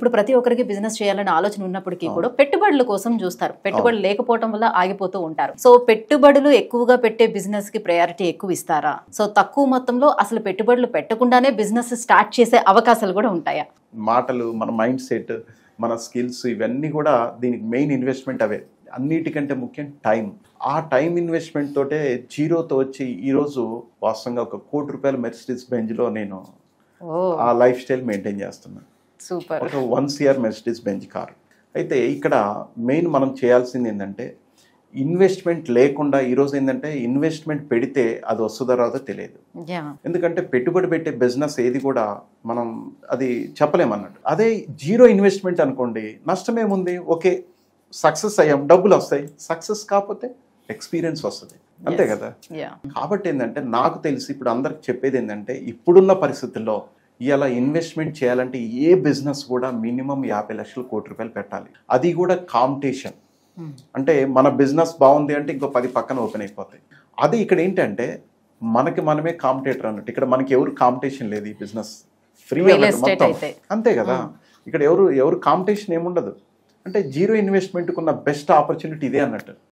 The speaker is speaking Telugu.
ఇప్పుడు ప్రతి ఒక్కరికి బిజినెస్ చేయాలనే ఆలోచన ఉన్నప్పటికీ కూడా పెట్టుబడుల కోసం చూస్తారు. పెట్టుబడులు లేకపోవడం వల్ల ఆగిపోతూ ఉంటారు. సో పెట్టుబడులు ఎక్కువగా పెట్టే బిజినెస్ కి ప్రయారిటీ ఎక్కువ ఇస్తారా? సో తక్కువ మొత్తంలో అసలు పెట్టుబడులు పెట్టకుండానే బిజినెస్ స్టార్ట్ చేసే అవకాశాలు కూడా ఉంటాయా? మాటలు, మన మైండ్ సెట్, మన స్కిల్స్ ఇవన్నీ కూడా దీనికి మెయిన్ ఇన్వెస్ట్మెంట్ అవే. అన్నిటికంటే ముఖ్యం టైం. ఆ టైం ఇన్వెస్ట్మెంట్ తోటే జీరోతో వచ్చి ఈరోజు వాస్తవంగా ఒక ₹1,00,00,000 మెర్సిడీస్ బెంజ్లో నేను ఆ లైఫ్ స్టైల్ మెయింటైన్ చేస్తున్నాను. సూపర్. ఒక 1 CR మెర్సిడీస్ బెంజ్ కారు. అయితే ఇక్కడ మెయిన్ మనం చేయాల్సింది ఏంటంటే ఇన్వెస్ట్మెంట్ లేకుండా ఈరోజు ఏంటంటే ఇన్వెస్ట్మెంట్ పెడితే అది వస్తుందో రాదో తెలియదు. ఎందుకంటే పెట్టుబడి పెట్టే బిజినెస్ ఏది కూడా మనం అది చెప్పలేమన్నట్టు. అదే జీరో ఇన్వెస్ట్మెంట్ అనుకోండి, నష్టమేముంది? ఓకే, సక్సెస్ అయ్యాం, డబ్బులు వస్తాయి. సక్సెస్ కాకపోతే ఎక్స్పీరియన్స్ వస్తుంది, అంతే కదా. కాబట్టి ఏంటంటే నాకు తెలిసి ఇప్పుడు అందరికి చెప్పేది ఏంటంటే ఇప్పుడున్న పరిస్థితుల్లో ఇలా ఇన్వెస్ట్మెంట్ చేయాలంటే ఏ బిజినెస్ కూడా మినిమం 50 లక్షలు ₹1,00,00,000 పెట్టాలి. అది కూడా కాంపిటీషన్. అంటే మన బిజినెస్ బాగుంది అంటే ఇంకో 10 పక్కన ఓపెన్ అయిపోతాయి. అది ఇక్కడ ఏంటంటే మనకి మనమే కాంపిటేటర్ అన్నట్టు. ఇక్కడ మనకి ఎవరు కాంపిటీషన్ లేదు. ఈ బిజినెస్ ఫ్రీ మొత్తం, అంతే కదా. ఇక్కడ ఎవరు కాంపిటీషన్ ఏముండదు. అంటే జీరో ఇన్వెస్ట్మెంట్కి ఉన్న బెస్ట్ ఆపర్చునిటీ ఇదే అన్నట్టు.